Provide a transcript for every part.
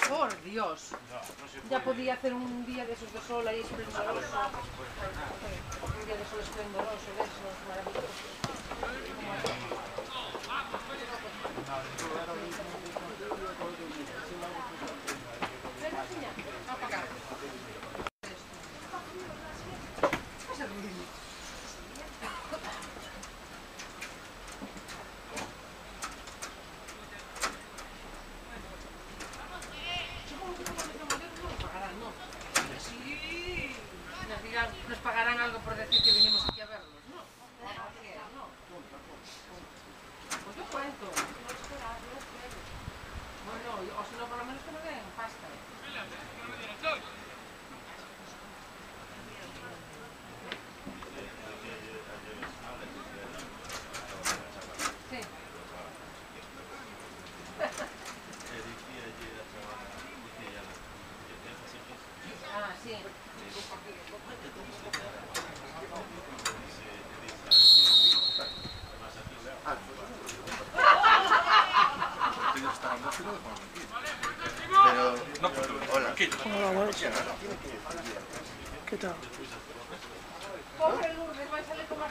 Por Dios. Ya podía hacer un día de esos de sol ahí esplendoroso. Un día de sol esplendoroso, de esos maravillosos. Nos pagarán algo por decir que vinimos aquí a verlos, ¿no? Pues yo cuento. Bueno, o si no, por lo menos que me den pasta. Sí. Ah, sí. Pero, hola. Hola, buenas. ¿Qué tal? Pobre Lourdes, va a salir como a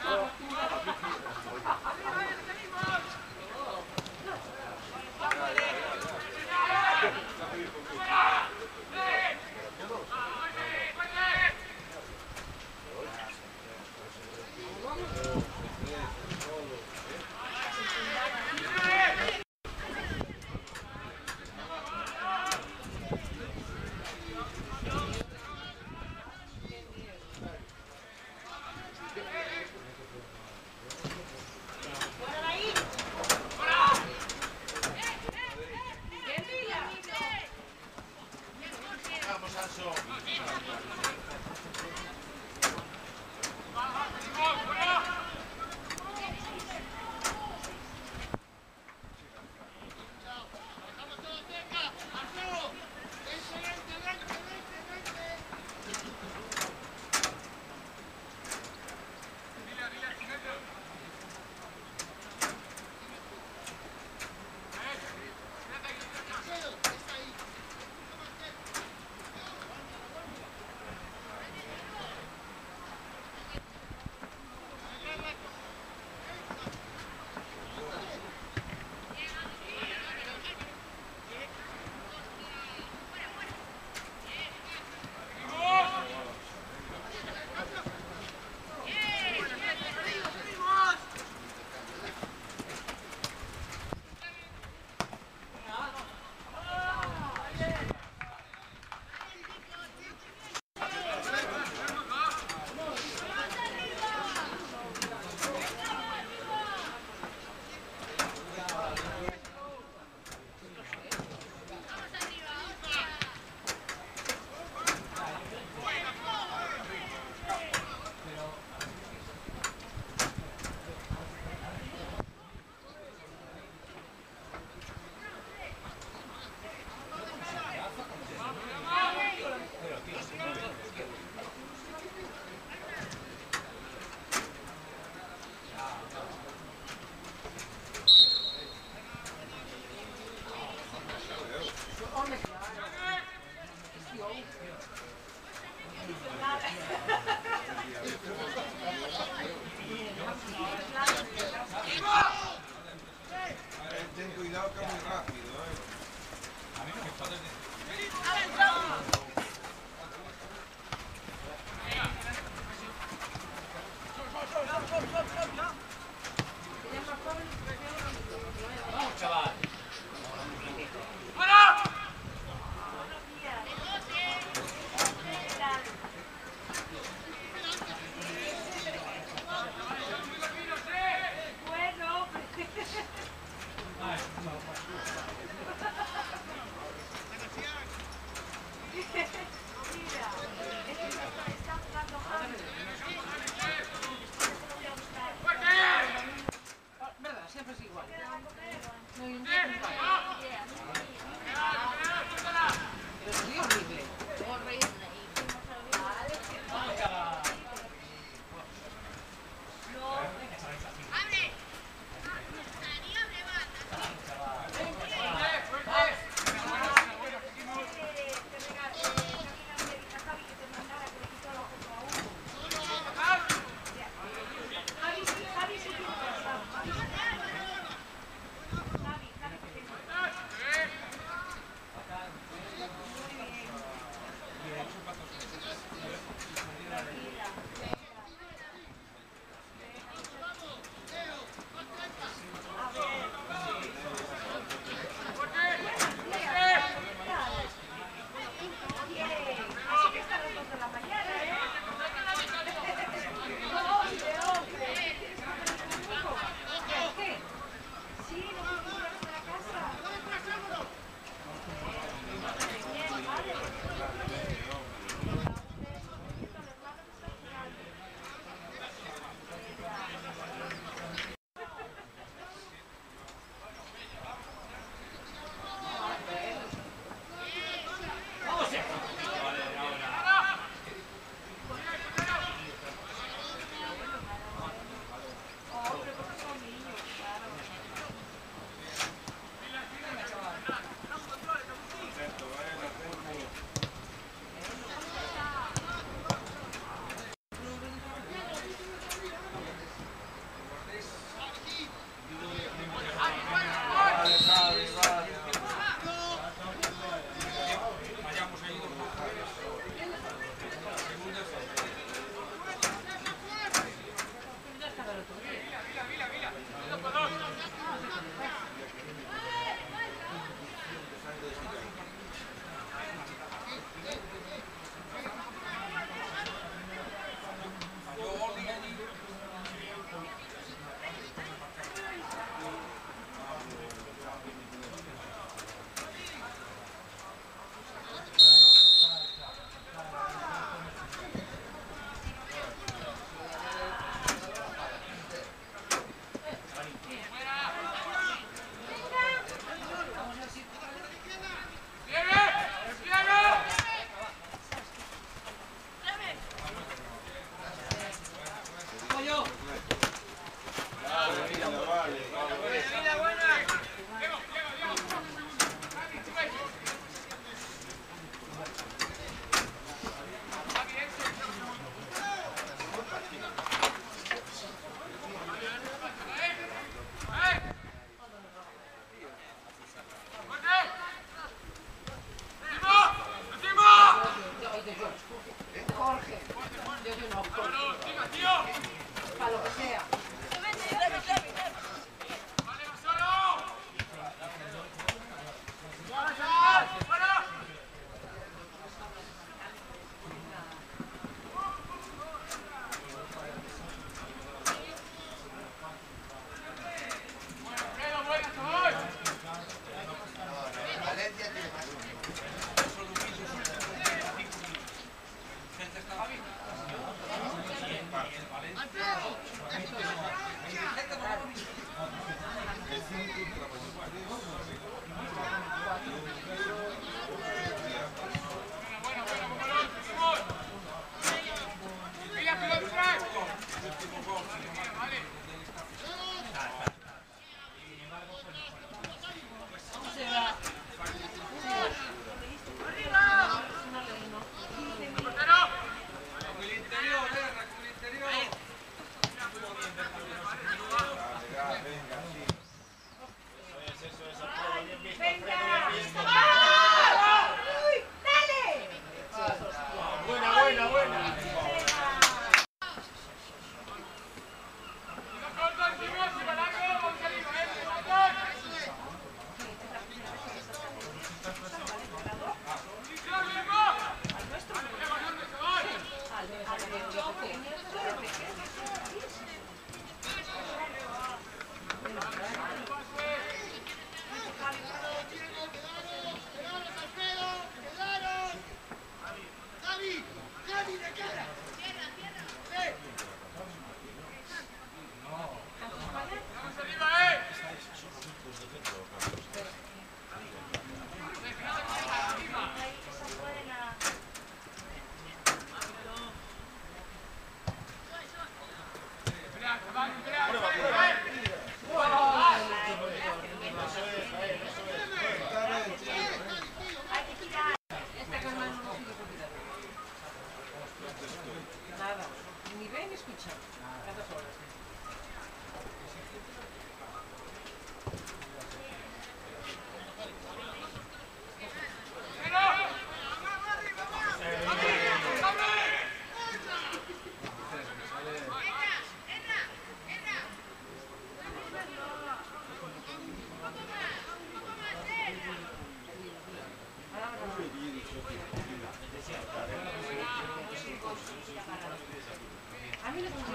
A mí no me gusta.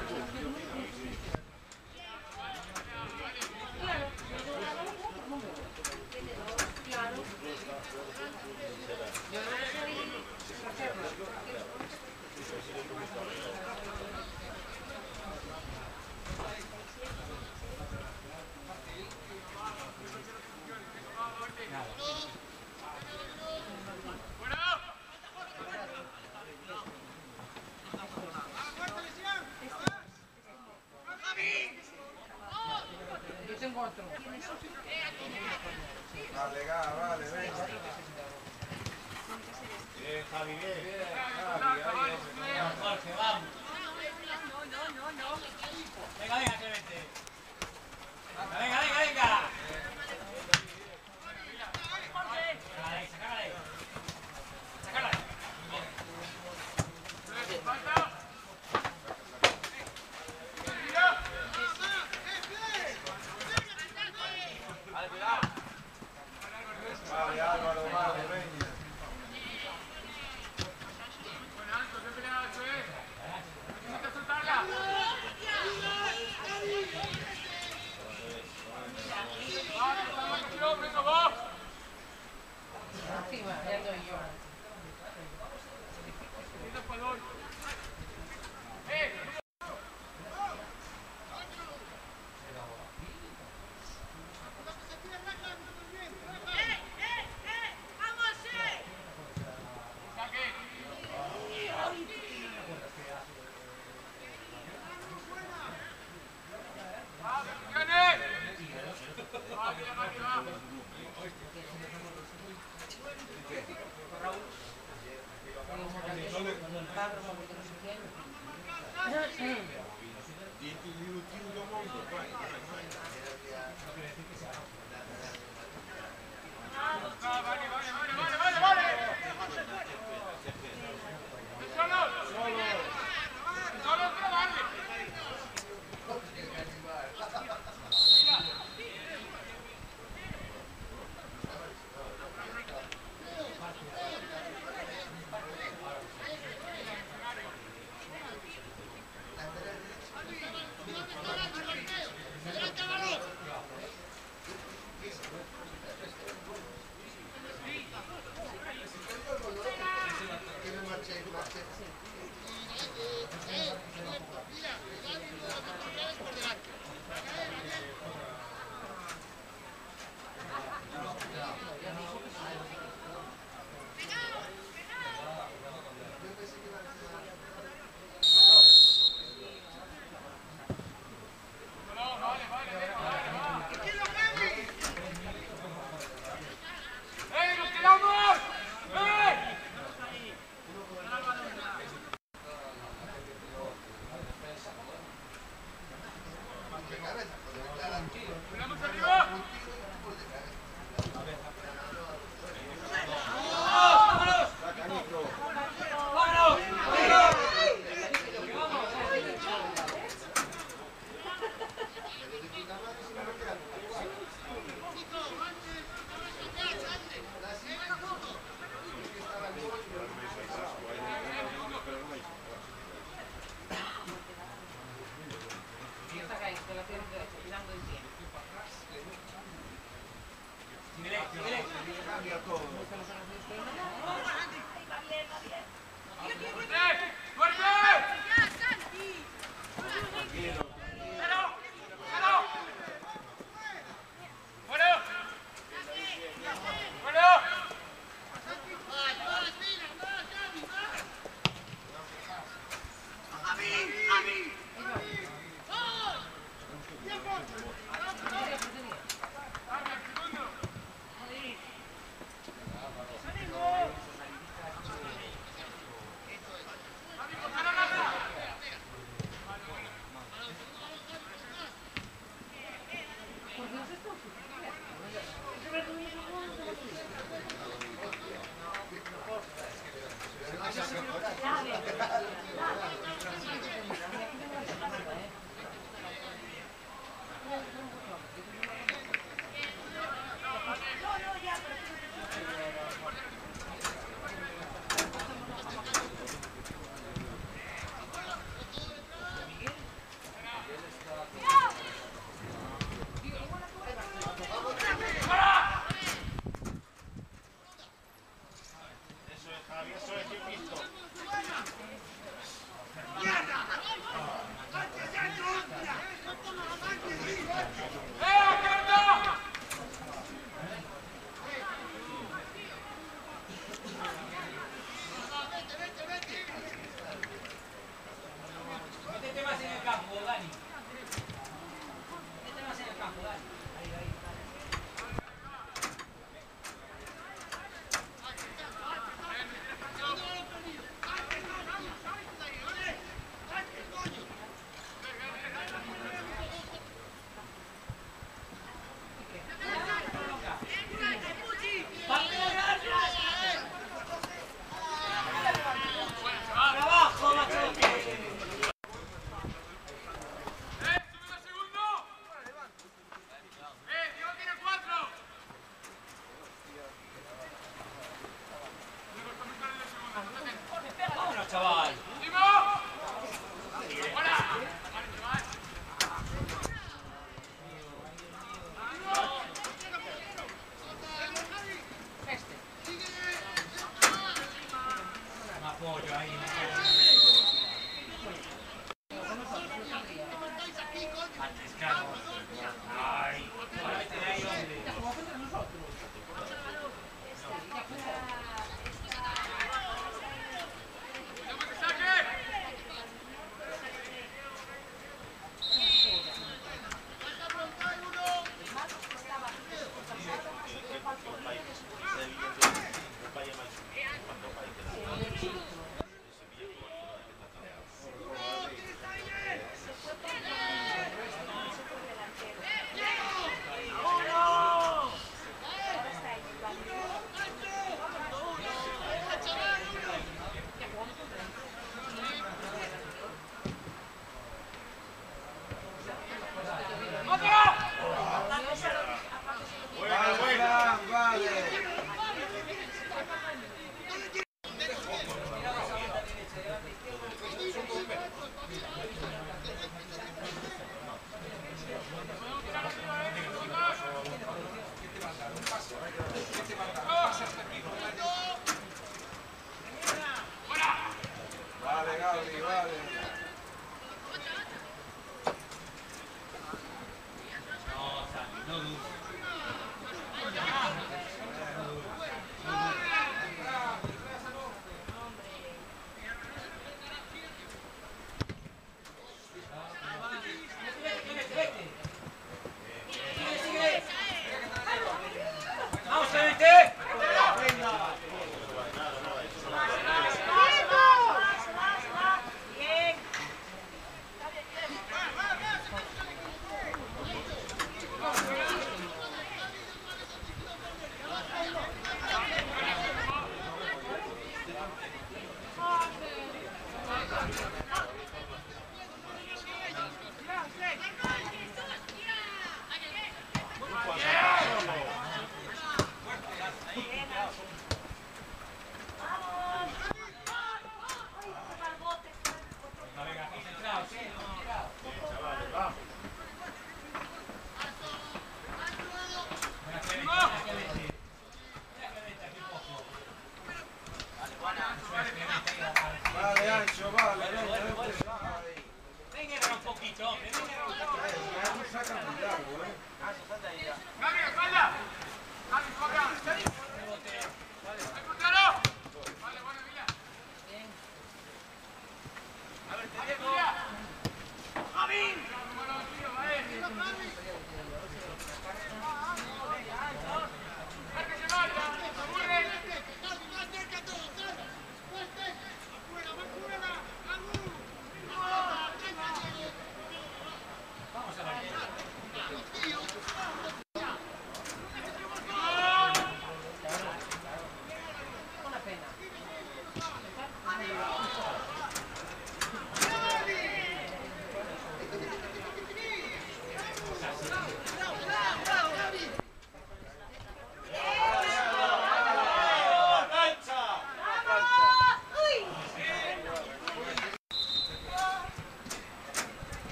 Claro. Yo no soy yo tengo otro. Vale, vale, venga. Bien, Javi, bien. Javi, Jorge, vamos. Venga, venga, Clemente. Venga, venga, venga. Sácala ahí, sácala ahí. Sácala ahí. Vale, Álvaro, vale, venga. Encima, ya doy yo. Javi, eso es bien visto. Métete más en el campo, Dani. Métete más en el campo, Dani. Ahí. ¡Trabajo, macho! ¡Vámonos, chaval! Un apoyo ahí, antes, Carlos. Ay, ahora vete de ahí, hombre. Ya jugó contra nosotros.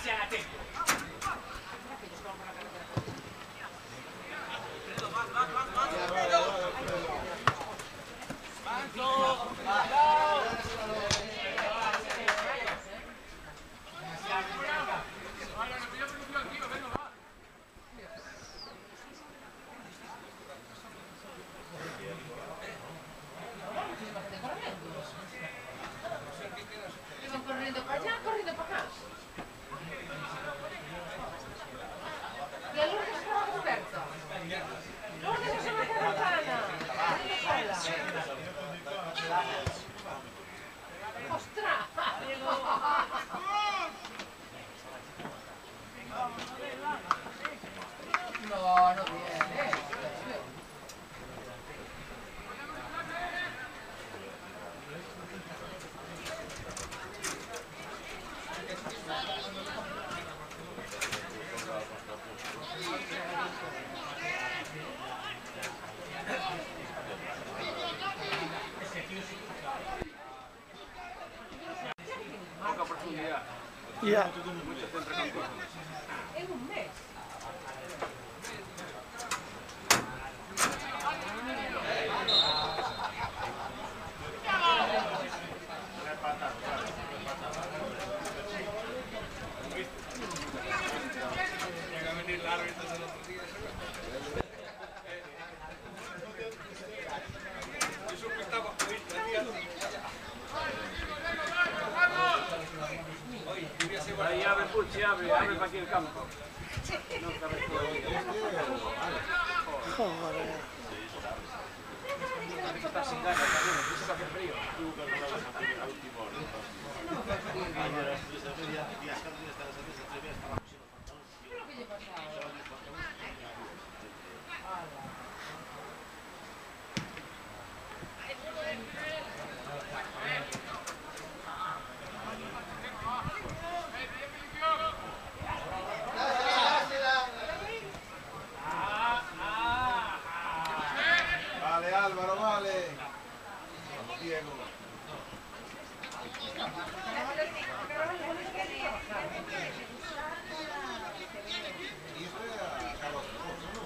sean atentos. Corriendo para allá, corriendo para acá. Y a Lourdes estaba desperta. Lourdes es una caravana. ¡Ostras! No, no viene. Poca profundidad. Ya. En un mes. Ahí abre, Pucci, abre para aquí el campo. No cabe todo. Joder. Está sin ganas también, eso para hacer frío. ¿Qué le pasa ahora? Vale, Álvaro, vale. Diego. Y esto era Carlos Alfonso, ¿no?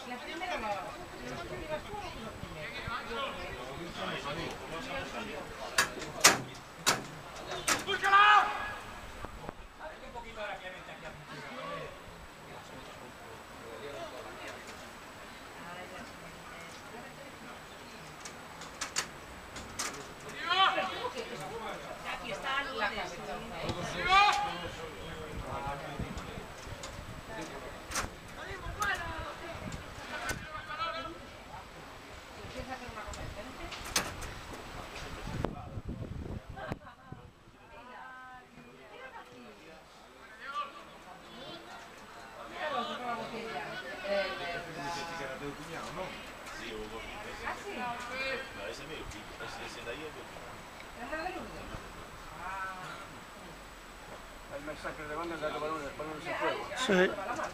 La primera no. ¿Cuánto llevas tú? ¡Búscala! Un poquito ahora Clemente aquí. Aquí está la casa. ¿Quieres hacer una cosa diferente? Míralo, toca la botella. Dice que era teu cuñado, ¿no? ¿Ah, sí? No, ese es mi equipo, ese de ahí es mi equipo. ¿Es la de Lourdes? El mensaje de banda es darle balones en Mira, fuego. ahí, Sí. ahí va la mano.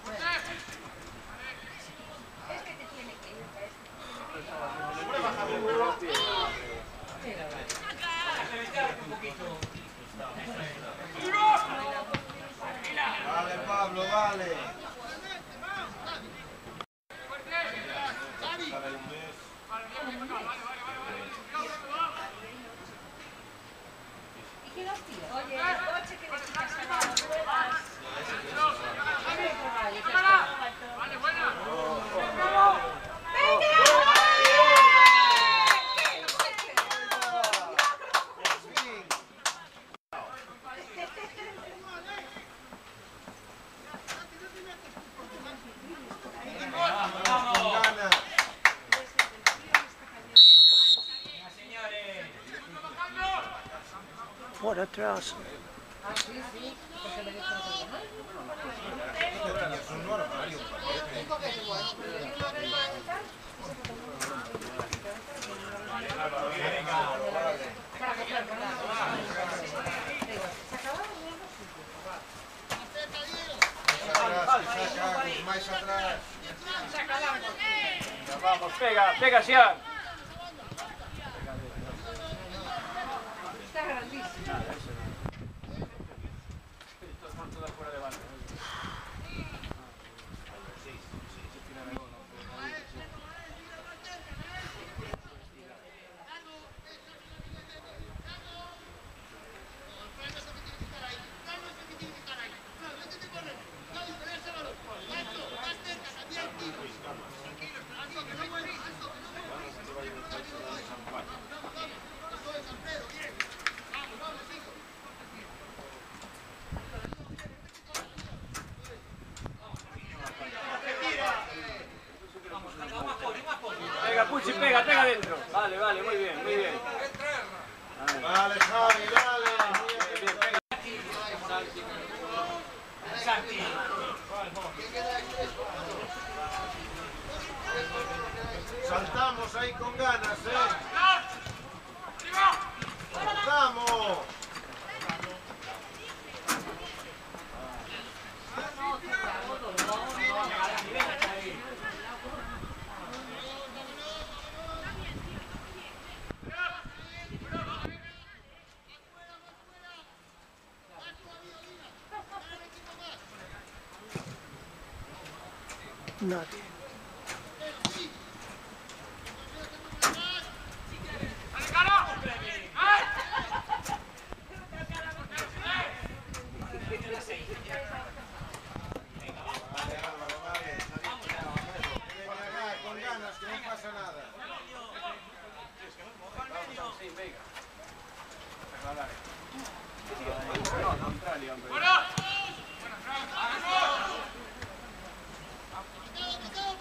Vale, Pablo, vale. ¿Y qué las tiras? Oye, el coche que le quitas a las ruedas. Vale, buena. Con ganas. Señores. Por atrás. Ah, sí, sí. Porque le he dicho que no. Este tenías un armario. Dijo que es bueno, pero yo digo que no va a estar. Para coger, ¿verdad? Se acabaron de los sitios. Más atrás. Saca largo. Vamos, pega, Sian. Está grandísimo. muy bien, muy bien. Vale, Javi, dale. Santi. Saltamos ahí con ganas, ¡Saltamos! Nadie. Con ganas, que no pasa nada.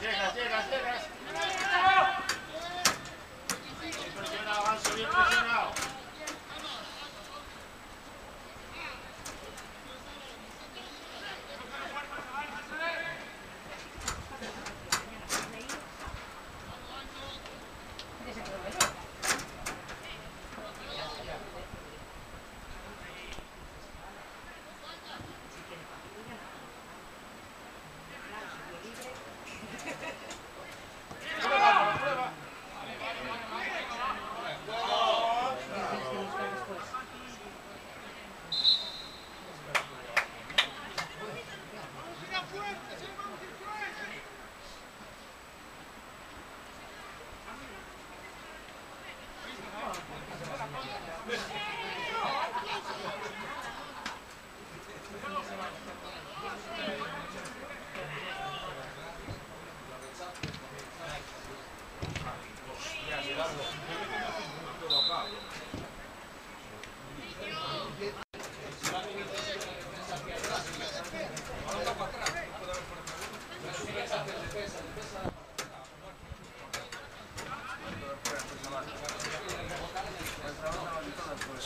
Llegas. Bien presionado, Anso, bien presionado.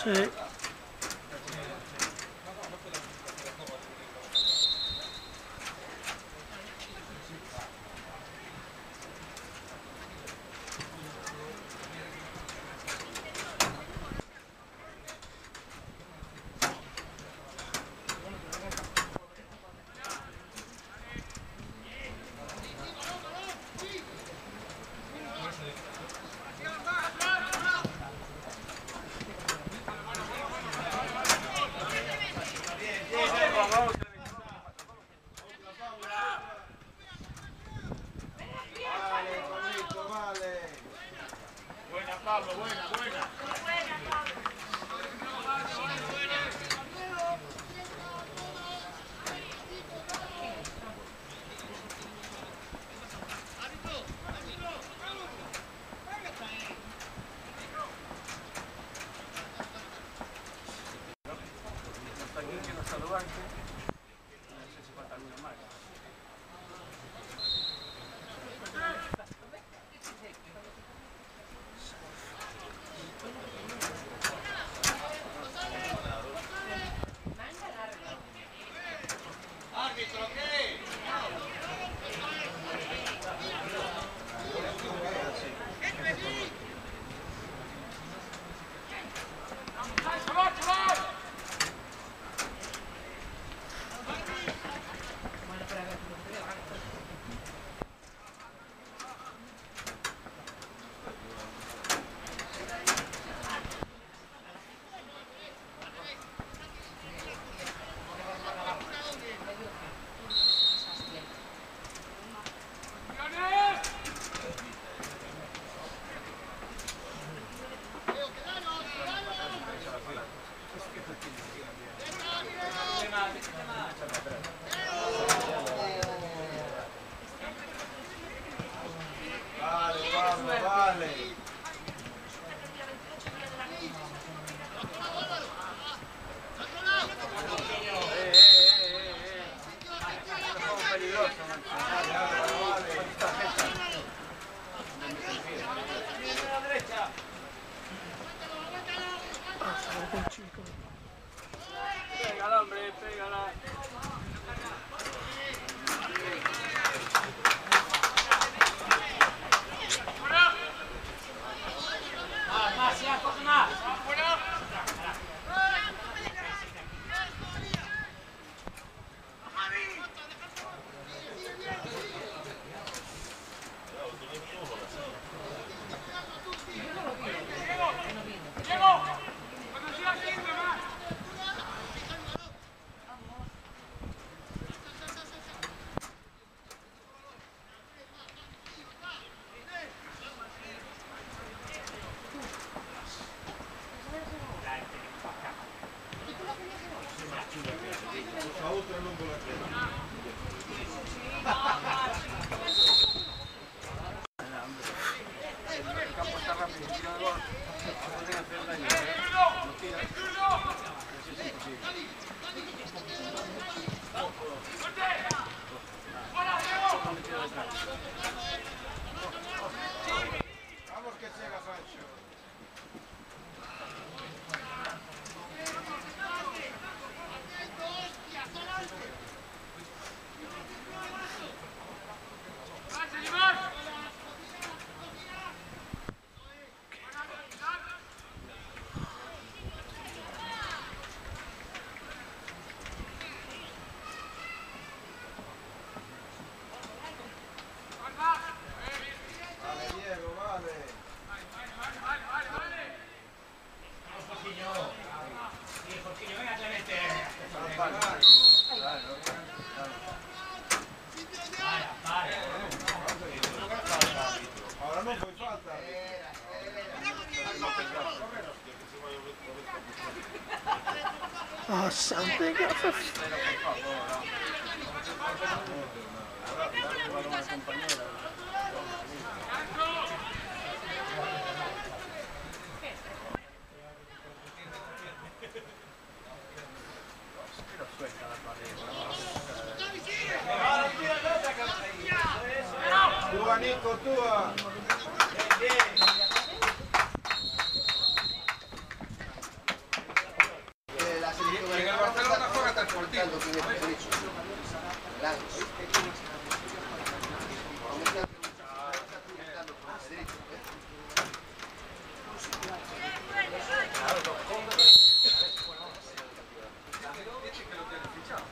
Sí. Buena, Pablo, buena. Pégala, hombre, pégala. Más, ya, coge más. Vamos que llega Sancho. Vale, Diego, vale. Vamos, Porquillo. Sí, Porquillo, venga, Clemente. Vale. Ahora no fue falta. Oh, something. Tua, Nico, tua. En el Barcelona juega hasta el Sporting. Dice que lo tiene fichado.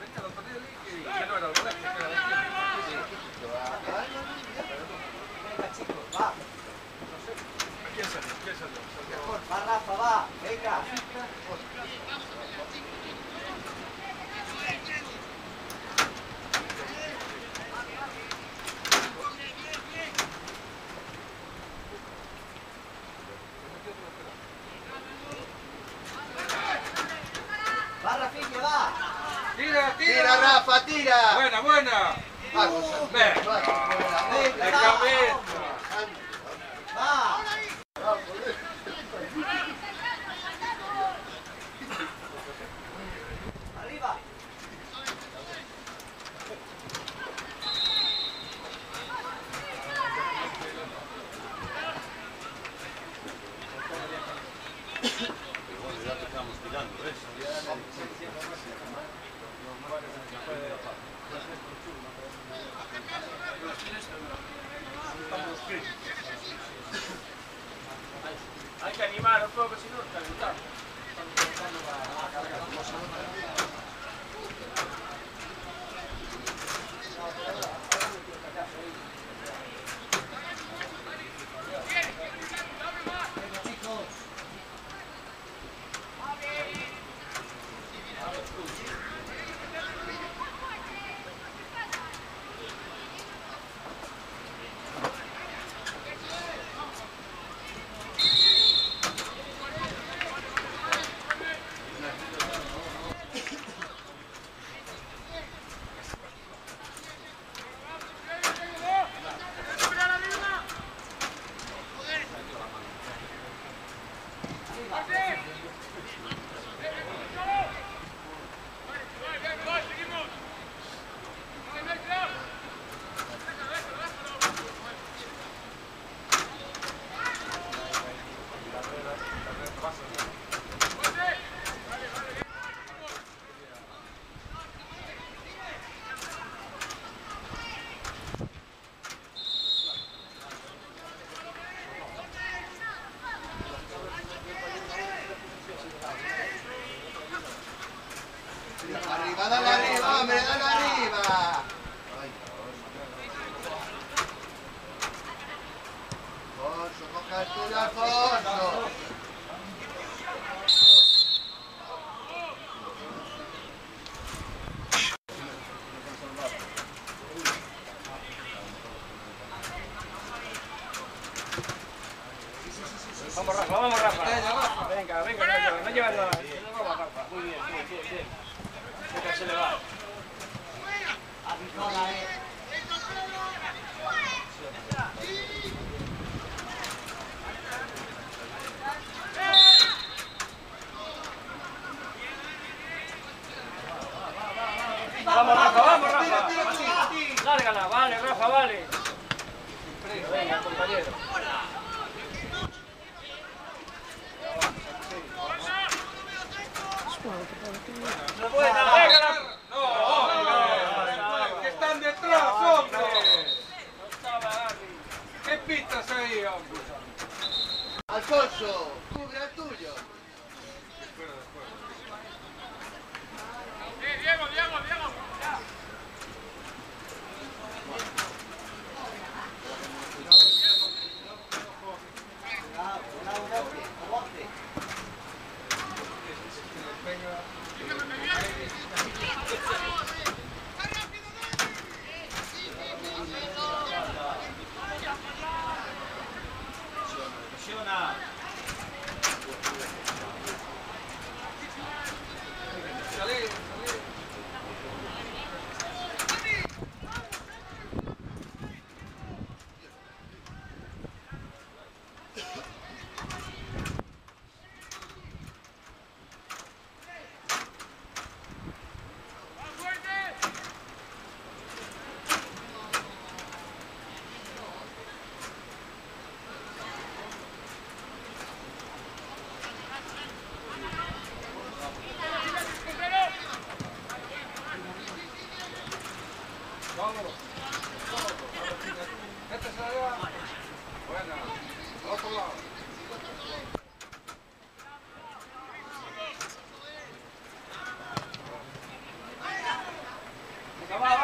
Vete al otro día y que no era el colegio, que era el ¿Quién salió? ¿Quién salió? Va, Rafa, va, venga. Va, Rafinha, va. ¡Tira, tira! Tira, Rafa, tira. ¡Buena, buena! Vamos, Ven. Venga, ¡De va. cabeza! Va. Arriba. Hay que animar un poco, si no, calentamos. Ay, Alfonso, coja el tuyo, Alfonso. Vamos Rafa, vamos Rafa. Venga, venga, no lleva nada. Vamos Rafa, muy bien, bien. Venga, se le va. Vamos Rafa. Lárgala, vale Rafa, vale. Venga, compañero. No puede nada. No, que están detrás, hombre. ¿Qué pitas ahí, hombre? Alfonso, cubre el tuyo. Diego.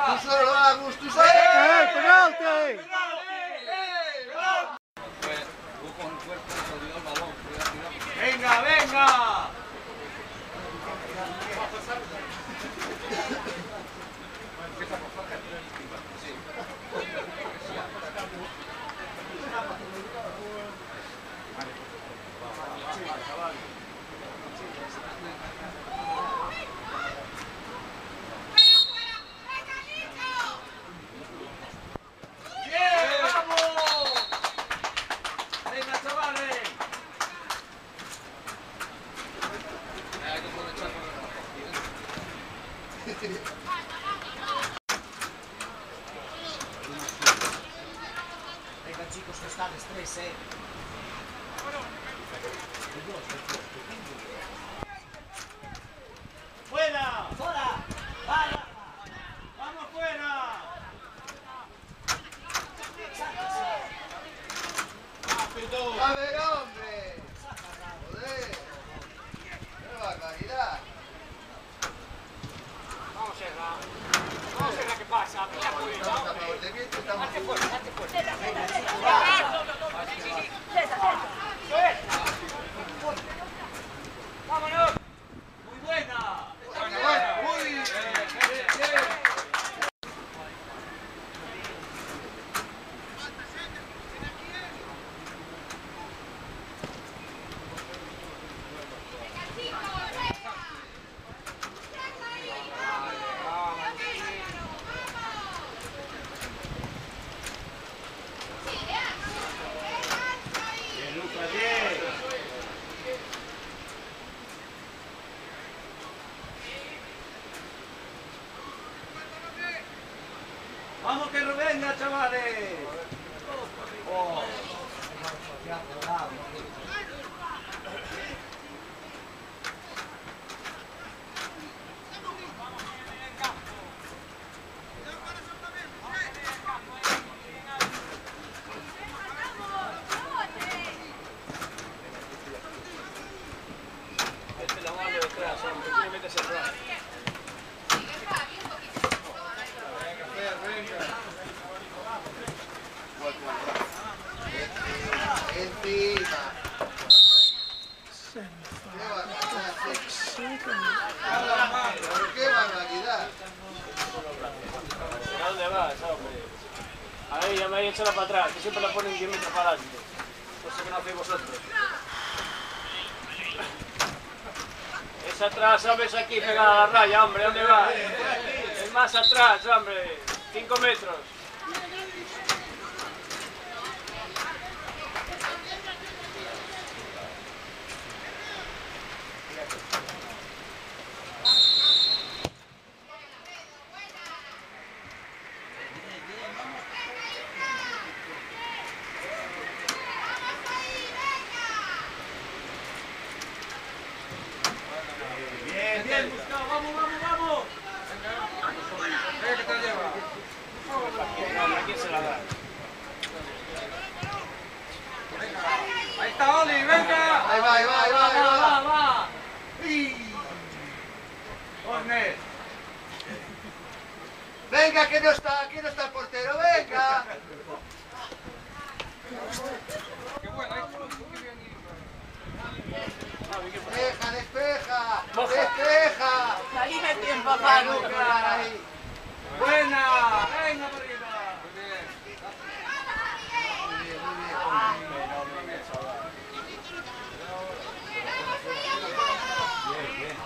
Tú solo, Agus, tú solo. ¡Penalti! Venga. Venga chicos, que está el estrés, ¡Fuera! ¡Fuera! ¡Vaya! ¡Vamos fuera! A ver, hombre. Joder. ¡Qué barbaridad! Vamos Serra, ¿qué pasa? Estamos a favor de viento, estamos... Hazte fuerza. ¡Vámonos! ¡Muy buena! Bueno, muy bien. ¡Vamos que revenga, chavales! Oh. Este la mano detrás, hombre, tú le metes atrás. echarla para atrás, que siempre la ponen 10 metros para adelante. Cosa que no hacéis vosotros. Es atrás, hombre, es aquí, pegada a la raya, hombre, ¿dónde va? Es más atrás, hombre, 5 metros. Bien, Gustavo, vamos, vamos, vamos. Venga, que te la lleva. ¿Quién se la da? Venga. Ahí está Oli, venga. Ahí va, ahí va, ahí va, ahí va. Va. Corner. Venga, que no está el portero, venga. Qué bueno, ahí está. Despeja, despeja, despeja. Salime bien, papá, Ahí, nunca. ahí. Buena. Venga por arriba. Muy bien.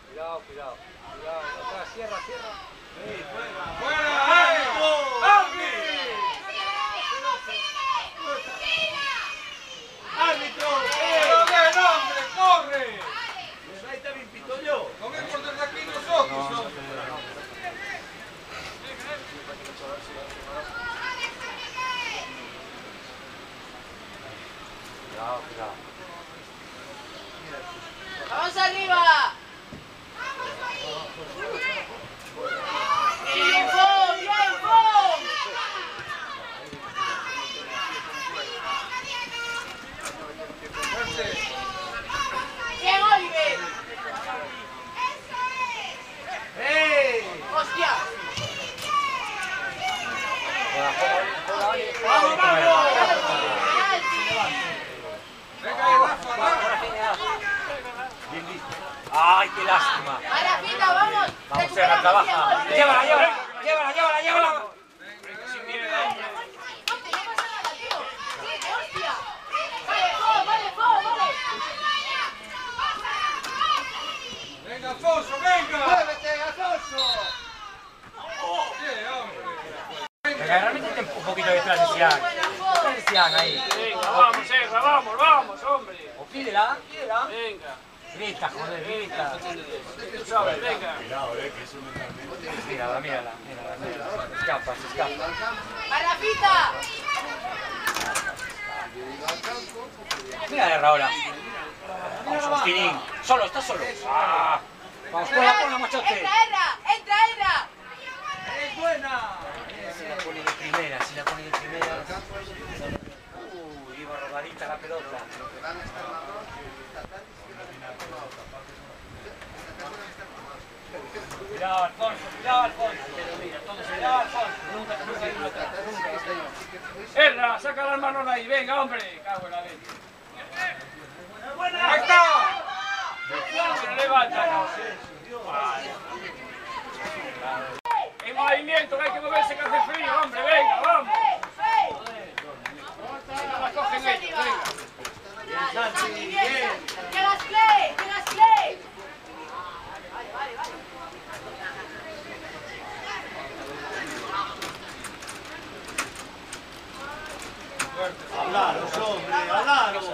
Cuidado, cuidado. Cuidado, atrás, cierra, cierra. ¡Fuera! ¡Árbitro! ¡Pero bien, hombre! ¡Corre! Pues ahí también pito yo. No vemos desde aquí nosotros, hombre. Cuidado, cuidado. ¡Vamos arriba! ¡Bien, Fon! ¡Bien, Fon! Fuerte. ¡Bien, Oliver! ¡Ey! ¡Hostia! ¡Vamos, vamos! Venga ahí, Rafa, Rafa. ¡Ay, qué lástima! ¡A la fita, vamos! Vamos, Serra, trabaja. Llévala, llévala, llévala, llévala, llévala. ¡Ponte, no pasa nada, tío! ¡Hostia! ¡Vale, Fon, vale, Fon, vale! Venga, Alfonso, venga. Muévete, Alfonso. Bien, hombre. Venga, realmente un poquito detrás de Sian. Detrás de Sian ahí. Venga, vamos, Serra, vamos, vamos, hombre. O pídela, pídela. Venga. Grita, joder, grita. Tú sabes, venga. Mírala, mírala, mírala, mírala. Se escapa, se escapa. ¡A la fita! Mírale, Raola. Vamos, Agustín. Solo, está solo. Ah. Vamos, ponla, machote. ¡Entra, entra! ¡Entra, entra! ¡Es buena! Si la pone de primera, si la pone de primera. Iba robadita la pelota. Cuidado, Alfonso, cuidado, Alfonso. Cuidado, Alfonso. Nunca hay una atrás, nunca hay una. Serra, saca las manos ahí, venga, hombre. Cago en la leche. Ahí está. Se levanta. En movimiento, que hay que moverse, que hace frío, hombre, venga, vamos. Si no la cogen ellos, venga. ¡Bien! ¡Llegas, Clay! ¡Llegas, Clay! Vale, vale, vale. ¡Hablaros, hombre! ¡Hablaros!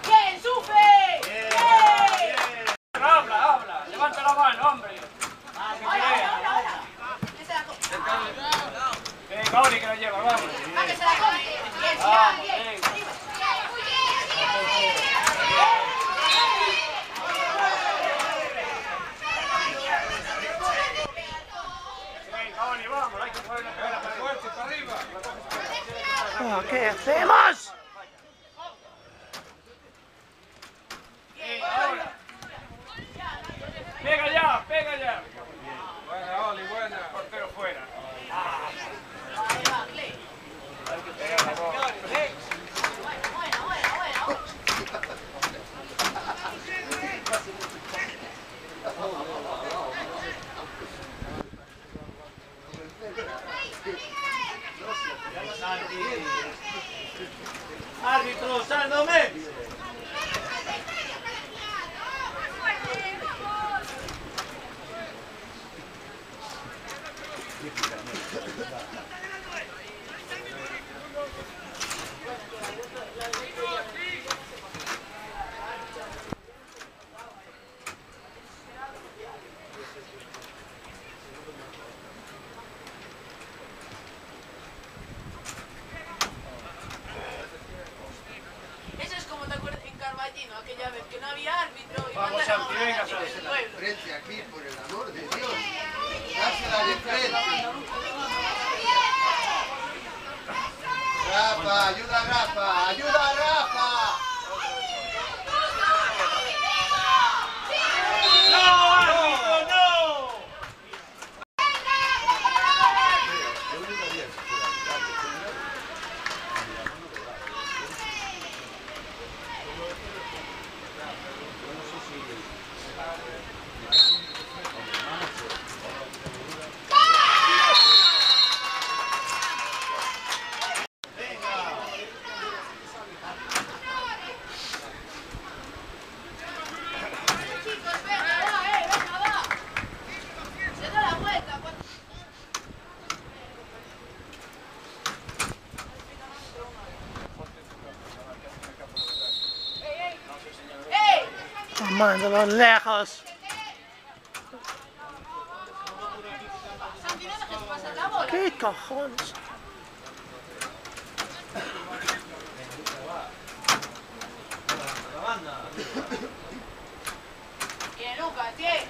¡Bien, Sufe! ¡Bien! Habla, habla, levanta la mano, hombre. ¡Hola, hola, hola! ¿Quién se la come? Venga, Oli, que lo lleva, vamos. ¡Ah, que se la come! ¡Bien, Vamos, bien! venga. Venga, Oli, vamos, hay que poner la cara para Fuerte, para arriba. ¿Qué hacemos? venga, ¿sabes? Frente aquí, por el amor de Dios. Dásela de frente. Rafa, ayuda a Rafa, ayuda a Rafa. ¡No, árbitro, no! Chicos, venga, va. Se da la vuelta. ¡Ey! Mándalo lejos. Santi, no dejes pasar la bola. ¿Qué cojones? Bien, Lucas, bien.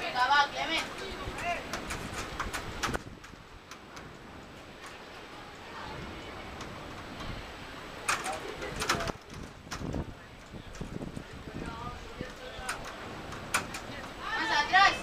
Venga, va, Clemente. Más atrás,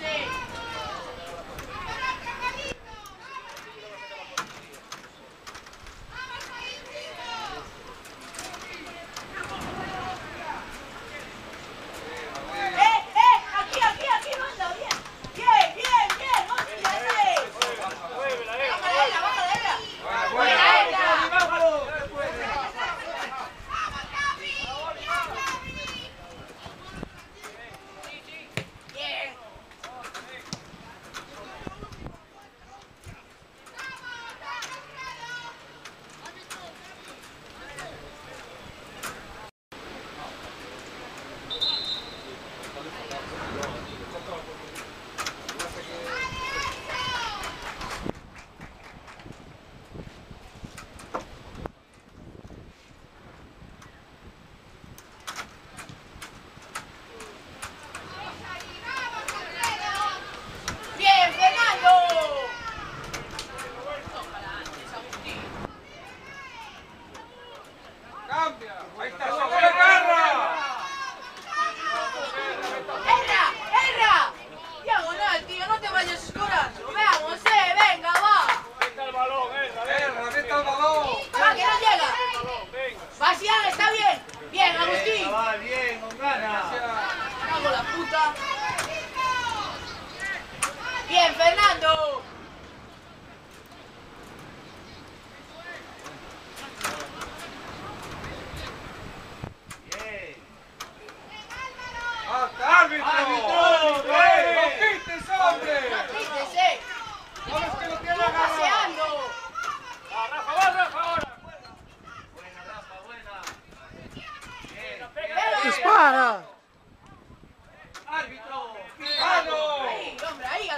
Aquí, manda, bien. Bien, hostia, esa es. Bájala, Ebra. Buena, Ebra. Bien. Bien, Fernando. ¡Cambia! ¡Ahí está! ¡Se le agarra! ¡Erra! Diagonal, tío, no te vayas escorando. Veamos, venga, va. Meta el balón, ¡Meta el balón! Va, que no llega. venga. Bastián, está bien. Bien, Agustín. Va bien, con ganas. Cago la puta. Bien, Fernando. Bien. ¡Hasta árbitro! ¡Árbitro! ¡No quites, hombre! Vístese. ¡No es que lo tiene Tú agarrado! paseando. Va, Rafa ahora. Buena, Rafa, buena. Dispara. ¡Árbitro! ¡Mano! Ahí, hombre, ahí.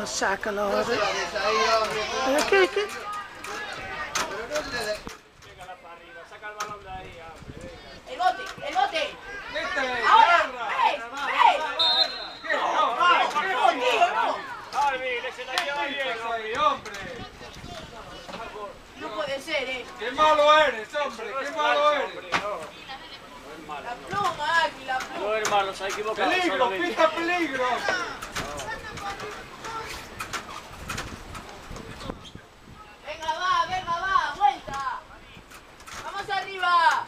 sácalo. No se la des ahí, hombre. ¿Qué? Pero no le des. Pégala para arriba, saca el balón de ahí, hombre, venga. El bote, el bote. ¡Vete! Ahora, ¡Guerra! ves, ves. ¿Qué? ¡No, vamos! No, tío, no. Alvin, ese la lleva ¿Qué bien, pasa ahí, hombre. hombre? No puede ser, ¡Qué malo eres, hombre! ¡Qué malo eres! Hombre, no. La pluma, Agui, la pluma. No, hermano, se ha equivocado. ¡Peligro! solamente. ¡Pita peligro! Venga, va, vuelta. Vamos arriba.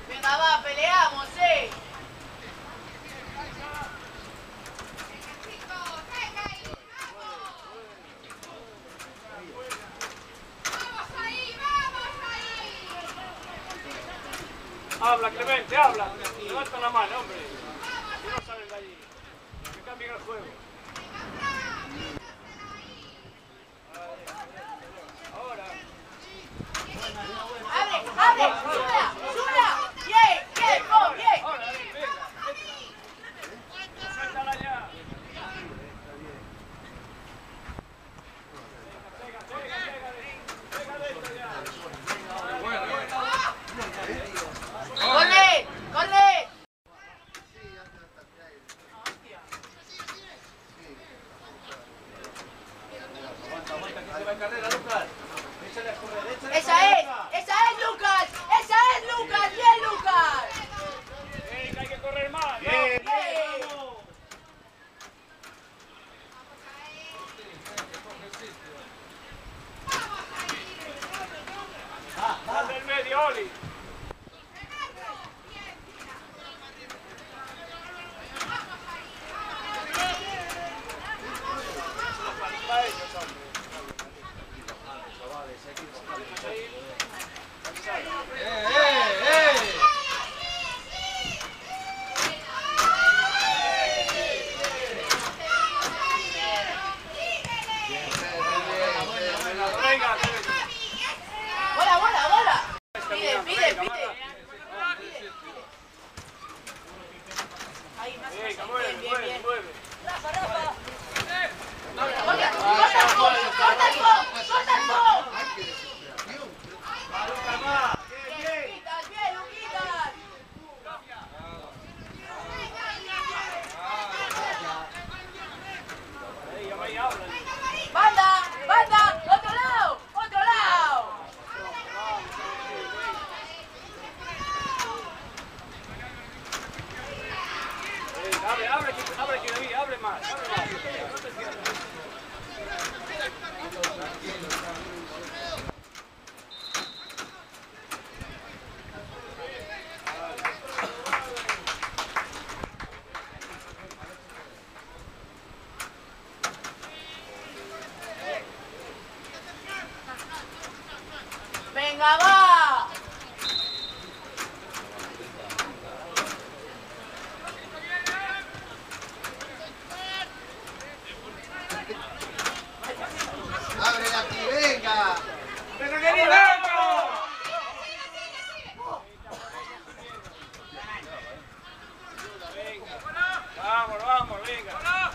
Venga, va, peleamos, Habla, Clemente, habla. Levanta la mano, hombre. Que no salen de allí. Que cambien el juego. Ahora. Abre, Zula. Bien, oh, bien. Ahora, venga. Suéltala ya. Pega de esto ya. Corre. Esa es, Lucas. Bien, Lucas. Venga, hay que correr más. Bien. Sal del medio, Oli. Para ellos, hombre. Venga, Bola. Pide. Ahí, más. venga, mueve. Rafa. Corta el fondo. Ay, qué desesperación. Bien, Luquitas. Ahí habla. Banda, otro lado. Abre, que David, abre más. No te cierres. Venga, va. Ábrela aquí, venga. ¡Pero que ni dentro! Vamos, venga.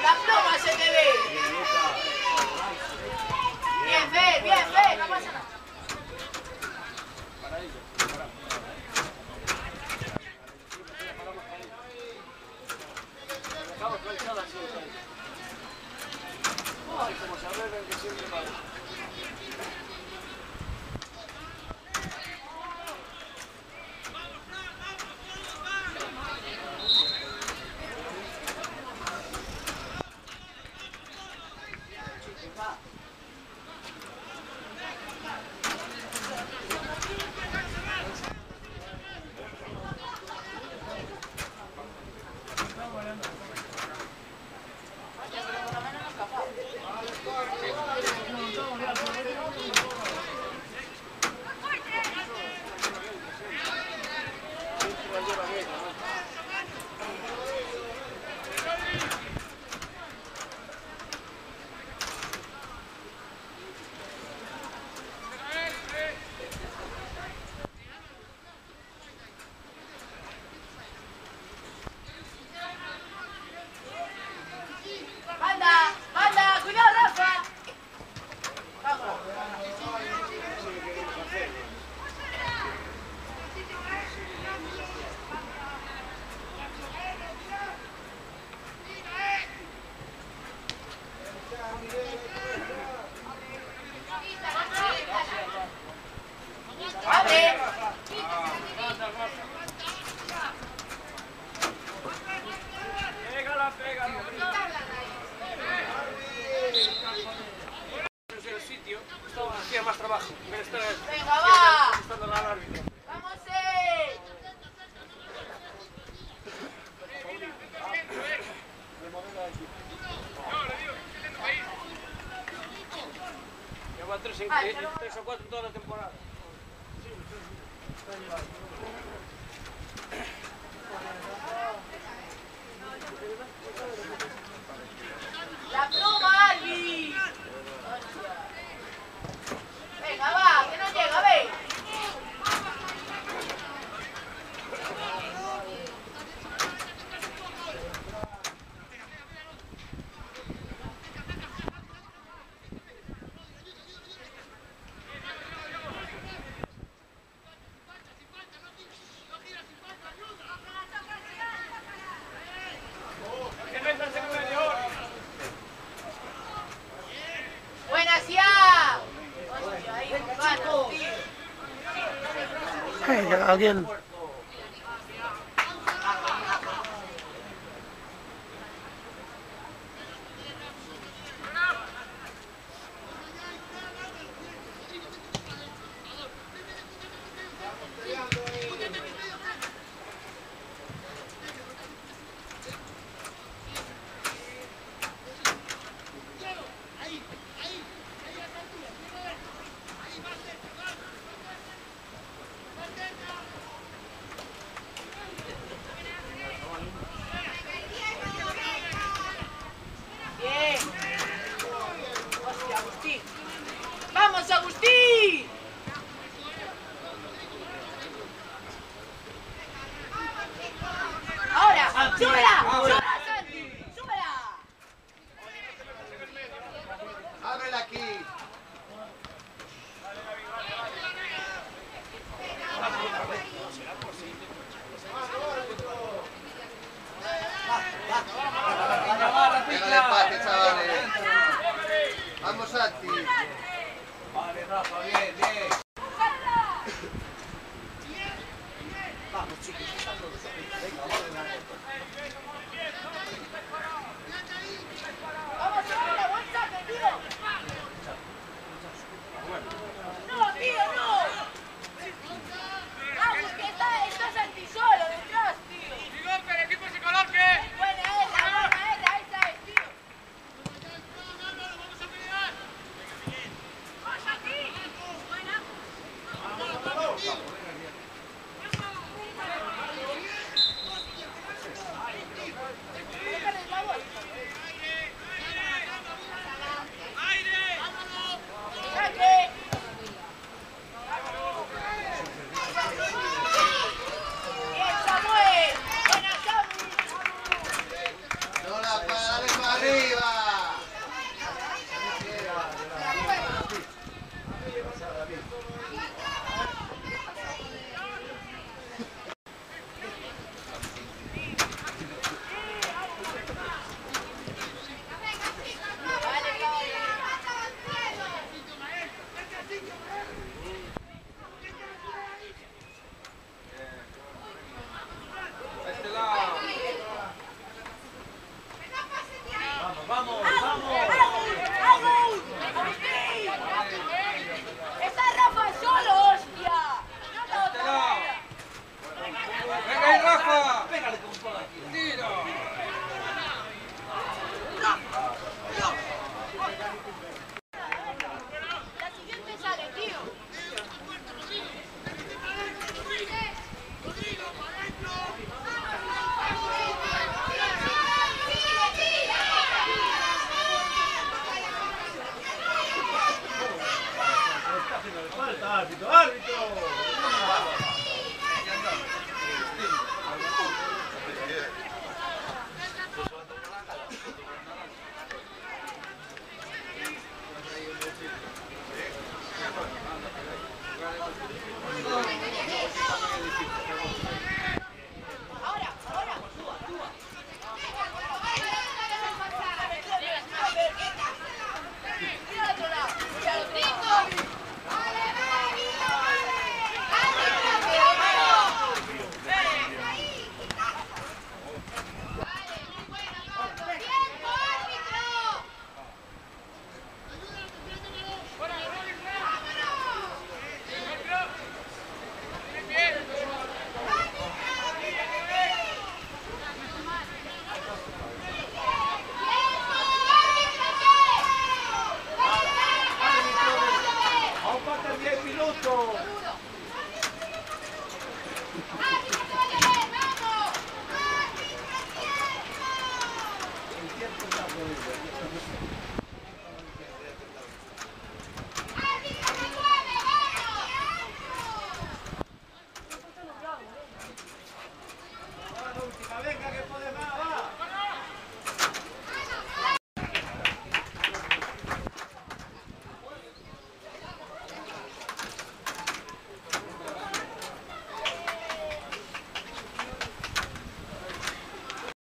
La pluma se te ve. Bien, Fer, no pasa nada. Dejamos planchada siempre. Ay, como saber que siempre va. Banda, cuidado, Rafa. Abre. Pégala. El sitio, hacía más trabajo. Venga, va. Estando al árbitro. Vamos, Lleva 3 o 4 en toda la temporada. La pluma, Albi. Venga, va, que no llega, ve. Buenas ya. Hostia, ahí con ganas, tío. Hey, alguien. no sé.